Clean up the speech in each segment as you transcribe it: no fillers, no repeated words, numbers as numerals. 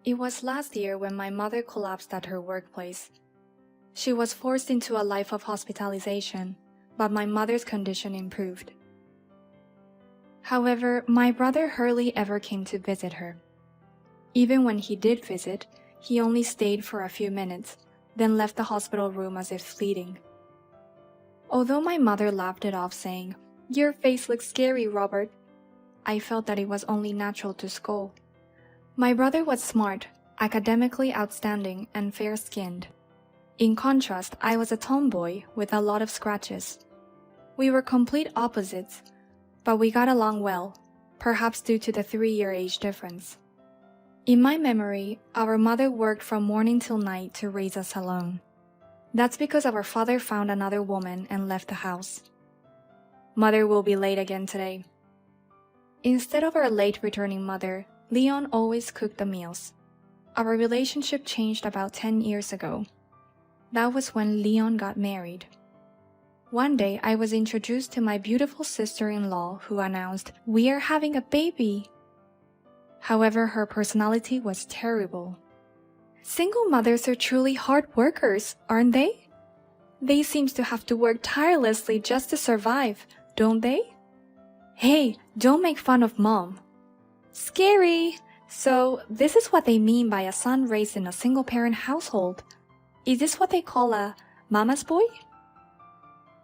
It was last year when my mother collapsed at her workplace. She was forced into a life of hospitalization, but my mother's condition improved. However, my brother hardly ever came to visit her. Even when he did visit, he only stayed for a few minutes, then left the hospital room as if fleeting. Although my mother laughed it off saying, "Your face looks scary, Robert," I felt that it was only natural to scold. My brother was smart, academically outstanding, and fair-skinned. In contrast, I was a tomboy with a lot of scratches. We were complete opposites, but we got along well, perhaps due to the 3-year age difference. In my memory, our mother worked from morning till night to raise us alone. That's because our father found another woman and left the house. Mother will be late again today. Instead of our late returning mother, Leon always cooked the meals. Our relationship changed about 10 years ago. That was when Leon got married. One day, I was introduced to my beautiful sister-in-law who announced, "We are having a baby." However, her personality was terrible. Single mothers are truly hard workers, aren't they? They seem to have to work tirelessly just to survive, don't they? Hey, don't make fun of mom. Scary! So, this is what they mean by a son raised in a single-parent household. Is this what they call a mama's boy?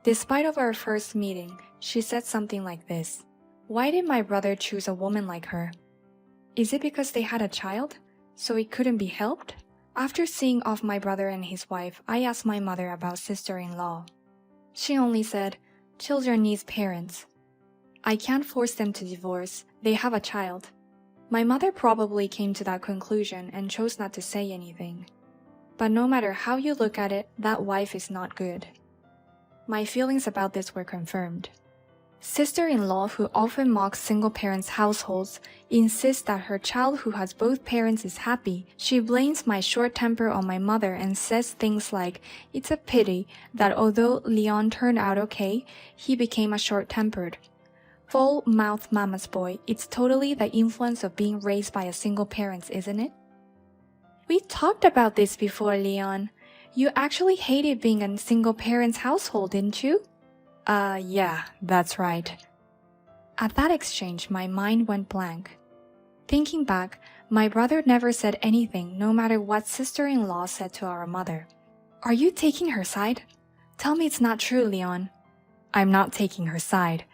Despite of our first meeting, she said something like this. Why did my brother choose a woman like her? Is it because they had a child, so it couldn't be helped? After seeing off my brother and his wife, I asked my mother about sister-in-law. She only said, "Children need parents. I can't force them to divorce, they have a child." My mother probably came to that conclusion and chose not to say anything. But no matter how you look at it, that wife is not good. My feelings about this were confirmed. Sister-in-law, who often mocks single-parents' households, insists that her child who has both parents is happy. She blames my short temper on my mother and says things like, "It's a pity that although Leon turned out okay, he became a short-tempered." Full-mouth mama's boy, it's totally the influence of being raised by a single parent, isn't it? We talked about this before, Leon. You actually hated being in a single parent's household, didn't you? Yeah, that's right. At that exchange, my mind went blank. Thinking back, my brother never said anything no matter what sister-in-law said to our mother. Are you taking her side? Tell me it's not true, Leon. I'm not taking her side.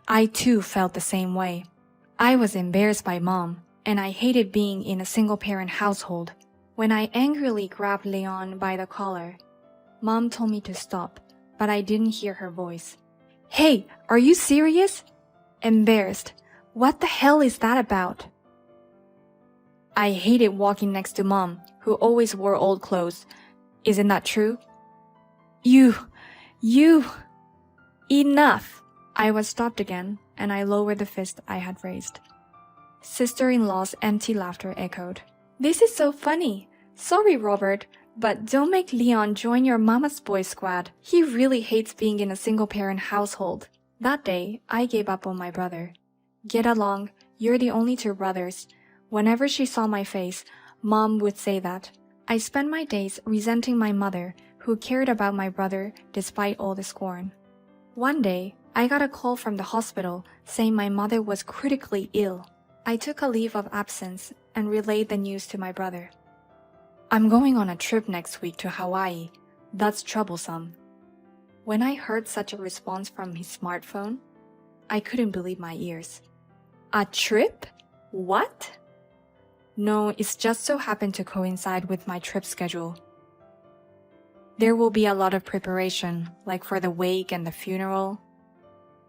I too felt the same way. I was embarrassed by mom, and I hated being in a single-parent household. When I angrily grabbed Leon by the collar, Mom told me to stop, but I didn't hear her voice. Hey, are you serious? Embarrassed. What the hell is that about? I hated walking next to Mom, who always wore old clothes. Isn't that true? You... Enough! I was stopped again, and I lowered the fist I had raised. Sister-in-law's empty laughter echoed. This is so funny. Sorry, Robert, but don't make Leon join your mama's boy squad. He really hates being in a single-parent household. That day, I gave up on my brother. Get along, you're the only two brothers. Whenever she saw my face, Mom would say that. I spent my days resenting my mother, who cared about my brother despite all the scorn. One day, I got a call from the hospital saying my mother was critically ill. I took a leave of absence and relayed the news to my brother. I'm going on a trip next week to Hawaii. That's troublesome. When I heard such a response from his smartphone, I couldn't believe my ears. A trip? What? No, it just so happened to coincide with my trip schedule. There will be a lot of preparation, like for the wake and the funeral.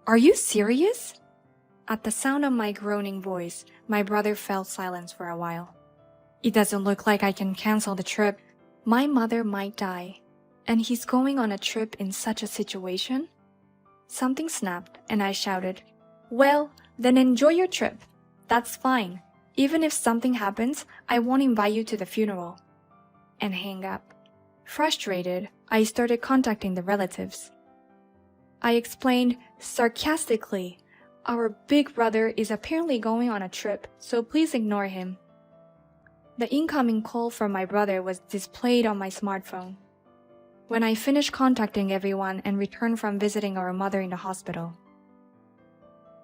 Are you serious? At the sound of my groaning voice, my brother fell silent for a while. It doesn't look like I can cancel the trip. My mother might die, and he's going on a trip in such a situation? Something snapped, and I shouted, Well, then enjoy your trip. That's fine. Even if something happens, I won't invite you to the funeral. And hang up. Frustrated, I started contacting the relatives. I explained sarcastically, Our big brother is apparently going on a trip, so please ignore him. The incoming call from my brother was displayed on my smartphone. When I finished contacting everyone and returned from visiting our mother in the hospital.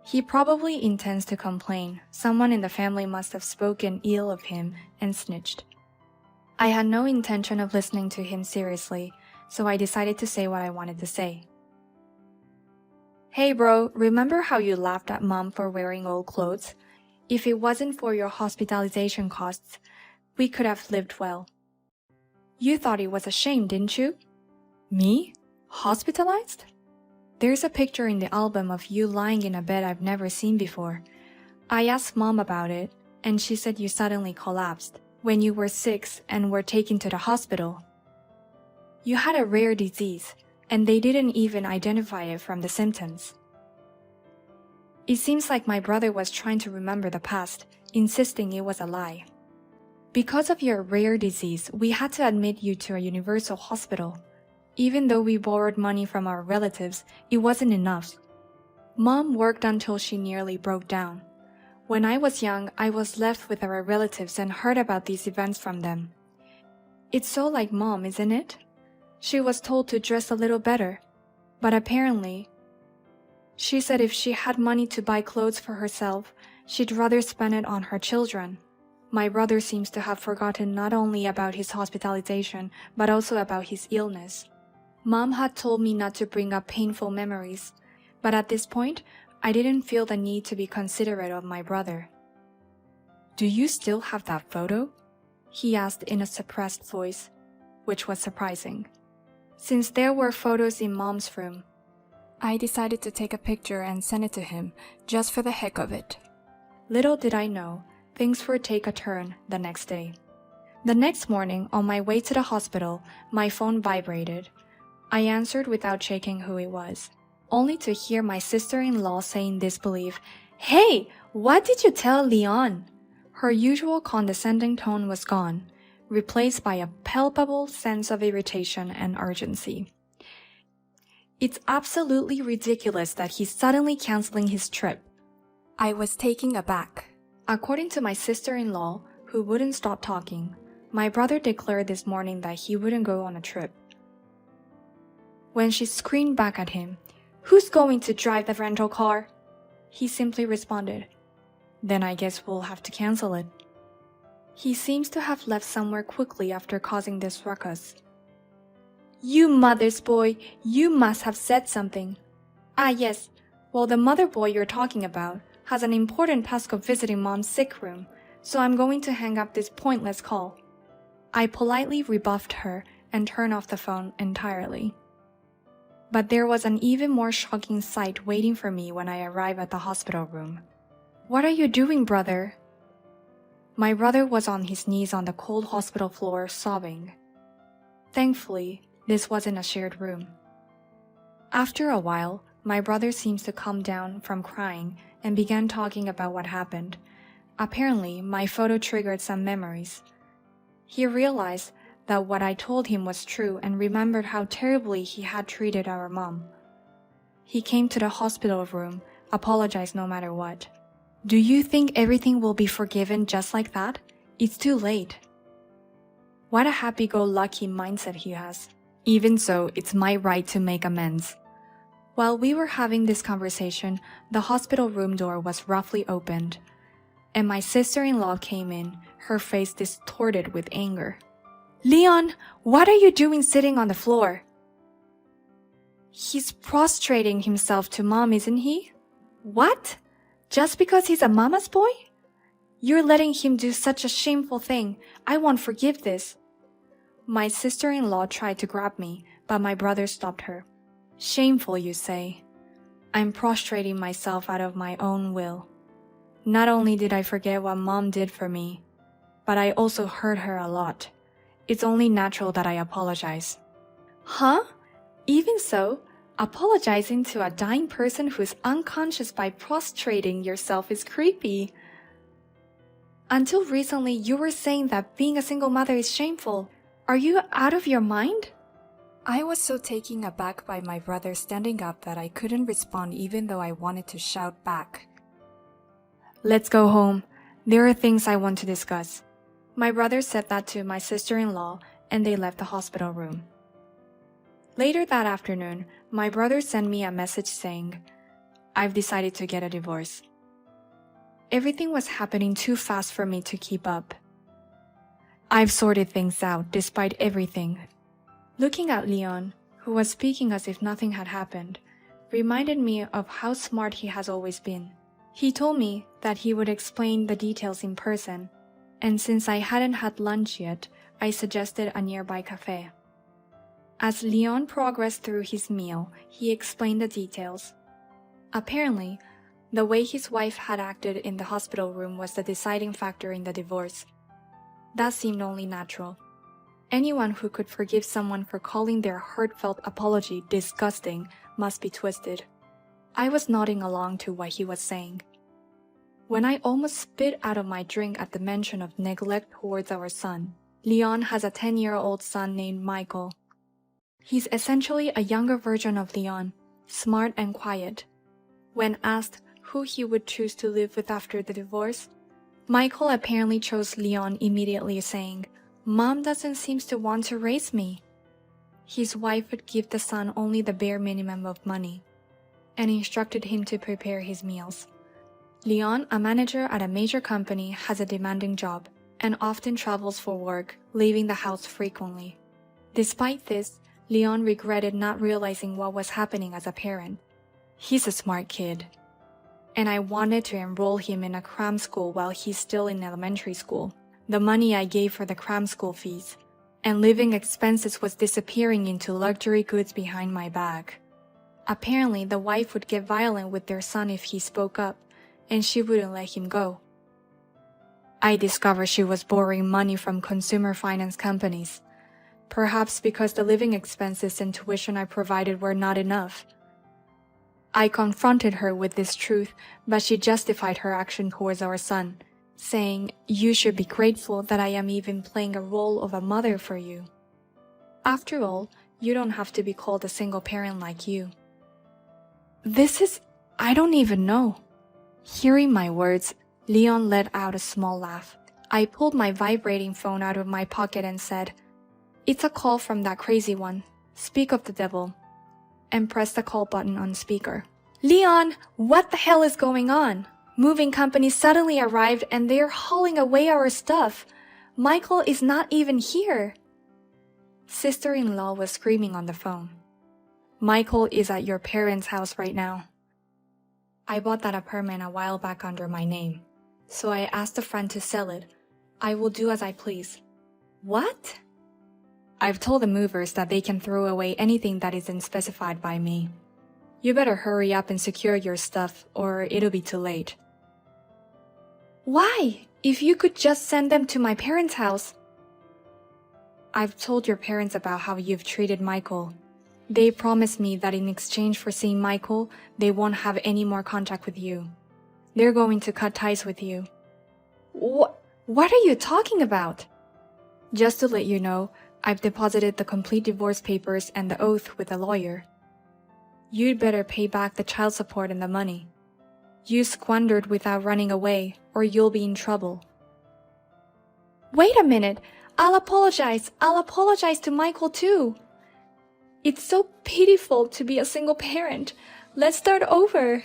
He probably intends to complain. Someone in the family must have spoken ill of him and snitched. I had no intention of listening to him seriously, so I decided to say what I wanted to say. Hey bro, remember how you laughed at mom for wearing old clothes? If it wasn't for your hospitalization costs, we could have lived well. You thought it was a shame, didn't you? Me? Hospitalized? There's a picture in the album of you lying in a bed I've never seen before. I asked mom about it, and she said you suddenly collapsed when you were 6 and were taken to the hospital. You had a rare disease, and they didn't even identify it from the symptoms. It seems like my brother was trying to remember the past, insisting it was a lie. Because of your rare disease, we had to admit you to a universal hospital. Even though we borrowed money from our relatives, it wasn't enough. Mom worked until she nearly broke down. When I was young, I was left with our relatives and heard about these events from them. It's so like mom, isn't it? She was told to dress a little better, but apparently, she said if she had money to buy clothes for herself, she'd rather spend it on her children. My brother seems to have forgotten not only about his hospitalization, but also about his illness. Mom had told me not to bring up painful memories, but at this point, I didn't feel the need to be considerate of my brother. Do you still have that photo? He asked in a suppressed voice, which was surprising. Since there were photos in Mom's room, I decided to take a picture and send it to him, just for the heck of it. Little did I know, things would take a turn the next day. The next morning, on my way to the hospital, my phone vibrated. I answered without checking who it was, only to hear my sister-in-law say in disbelief, "Hey, what did you tell Leon?" Her usual condescending tone was gone, replaced by a palpable sense of irritation and urgency. It's absolutely ridiculous that he's suddenly canceling his trip. I was taken aback. According to my sister-in-law, who wouldn't stop talking, my brother declared this morning that he wouldn't go on a trip. When she screamed back at him, "Who's going to drive the rental car?" he simply responded, "Then I guess we'll have to cancel it." He seems to have left somewhere quickly after causing this ruckus. "You mother's boy, you must have said something." "Ah yes, well the mother boy you're talking about has an important task of visiting mom's sick room, so I'm going to hang up this pointless call." I politely rebuffed her and turned off the phone entirely. But there was an even more shocking sight waiting for me when I arrived at the hospital room. "What are you doing, brother?" My brother was on his knees on the cold hospital floor, sobbing. Thankfully, this wasn't a shared room. After a while, my brother seems to calm down from crying and began talking about what happened. Apparently, my photo triggered some memories. He realized that what I told him was true and remembered how terribly he had treated our mom. He came to the hospital room, apologized no matter what. Do you think everything will be forgiven just like that? It's too late. What a happy-go-lucky mindset he has. Even so, it's my right to make amends. While we were having this conversation, the hospital room door was roughly opened, and my sister-in-law came in, her face distorted with anger. "Leon, what are you doing sitting on the floor?" "He's prostrating himself to mom, isn't he?" "What? Just because he's a mama's boy? You're letting him do such a shameful thing. I won't forgive this." My sister-in-law tried to grab me, but my brother stopped her. "Shameful, you say? I'm prostrating myself out of my own will. Not only did I forget what mom did for me, but I also hurt her a lot. It's only natural that I apologize." "Huh? Even so, apologizing to a dying person who's unconscious by prostrating yourself is creepy. Until recently, you were saying that being a single mother is shameful. Are you out of your mind?" I was so taken aback by my brother standing up that I couldn't respond even though I wanted to shout back. "Let's go home. There are things I want to discuss." My brother said that to my sister-in-law, and they left the hospital room. Later that afternoon, my brother sent me a message saying, "I've decided to get a divorce." Everything was happening too fast for me to keep up. I've sorted things out despite everything. Looking at Leon, who was speaking as if nothing had happened, reminded me of how smart he has always been. He told me that he would explain the details in person, and since I hadn't had lunch yet, I suggested a nearby cafe. As Leon progressed through his meal, he explained the details. Apparently, the way his wife had acted in the hospital room was the deciding factor in the divorce. That seemed only natural. Anyone who could forgive someone for calling their heartfelt apology disgusting must be twisted. I was nodding along to what he was saying. When I almost spit out of my drink at the mention of neglect towards our son, Leon has a 10-year-old son named Michael. He's essentially a younger version of Leon, smart and quiet. When asked who he would choose to live with after the divorce, Michael apparently chose Leon immediately, saying, "Mom doesn't seem to want to raise me." His wife would give the son only the bare minimum of money, and instructed him to prepare his meals. Leon, a manager at a major company, has a demanding job, and often travels for work, leaving the house frequently. Despite this, Leon regretted not realizing what was happening as a parent. He's a smart kid, and I wanted to enroll him in a cram school while he's still in elementary school. The money I gave for the cram school fees and living expenses was disappearing into luxury goods behind my back. Apparently, the wife would get violent with their son if he spoke up, and she wouldn't let him go. I discovered she was borrowing money from consumer finance companies, perhaps because the living expenses and tuition I provided were not enough. I confronted her with this truth, but she justified her action towards our son, saying, "You should be grateful that I am even playing a role of a mother for you. After all, you don't have to be called a single parent like you." I don't even know. Hearing my words, Leon let out a small laugh. I pulled my vibrating phone out of my pocket and said, "It's a call from that crazy one. Speak of the devil," and pressed the call button on speaker. "Leon, what the hell is going on? Moving company suddenly arrived and they're hauling away our stuff. Michael is not even here." Sister-in-law was screaming on the phone. "Michael is at your parents' house right now. I bought that apartment a while back under my name, so I asked a friend to sell it. I will do as I please." "What?" "I've told the movers that they can throw away anything that isn't specified by me. You better hurry up and secure your stuff, or it'll be too late." "Why? If you could just send them to my parents' house." "I've told your parents about how you've treated Michael. They promised me that in exchange for seeing Michael, they won't have any more contact with you. They're going to cut ties with you." What are you talking about?" "Just to let you know, I've deposited the complete divorce papers and the oath with a lawyer. You'd better pay back the child support and the money. You squandered without running away, or you'll be in trouble." "Wait a minute. I'll apologize. I'll apologize to Michael too. It's so pitiful to be a single parent. Let's start over."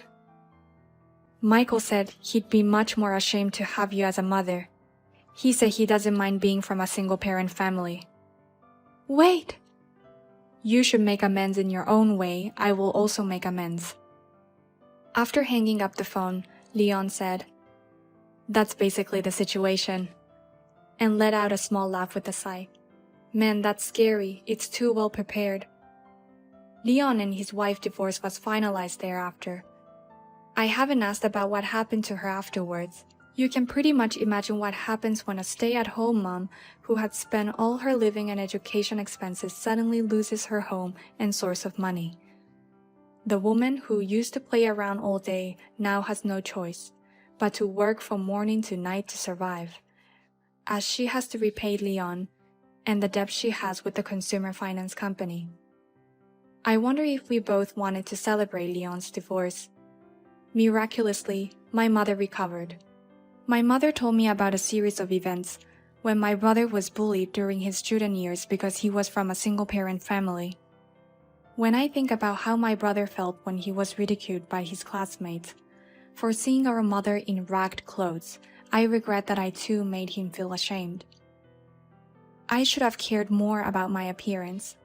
"Michael said he'd be much more ashamed to have you as a mother. He said he doesn't mind being from a single-parent family." "Wait." "You should make amends in your own way. I will also make amends." After hanging up the phone, Leon said, "That's basically the situation," and let out a small laugh with a sigh. "Man, that's scary. It's too well prepared." Leon and his wife divorce was finalized thereafter. I haven't asked about what happened to her afterwards. You can pretty much imagine what happens when a stay-at-home mom who had spent all her living and education expenses suddenly loses her home and source of money. The woman who used to play around all day now has no choice but to work from morning to night to survive, as she has to repay Leon and the debt she has with the consumer finance company. I wonder if we both wanted to celebrate Leon's divorce. Miraculously, my mother recovered. My mother told me about a series of events, when my brother was bullied during his student years because he was from a single-parent family. When I think about how my brother felt when he was ridiculed by his classmates for seeing our mother in ragged clothes, I regret that I too made him feel ashamed. I should have cared more about my appearance.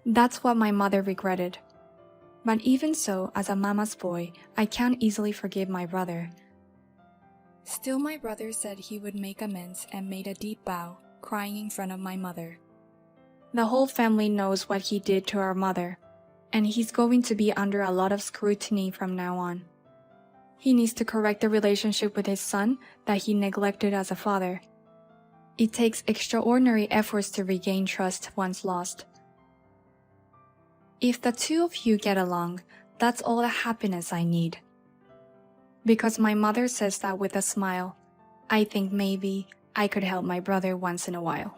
That's what my mother regretted. But even so, as a mama's boy, I can't easily forgive my brother. Still, my brother said he would make amends and made a deep bow, crying in front of my mother. The whole family knows what he did to our mother, and he's going to be under a lot of scrutiny from now on. He needs to correct the relationship with his son that he neglected as a father. It takes extraordinary efforts to regain trust once lost. If the two of you get along, that's all the happiness I need. Because my mother says that with a smile, I think maybe I could help my brother once in a while.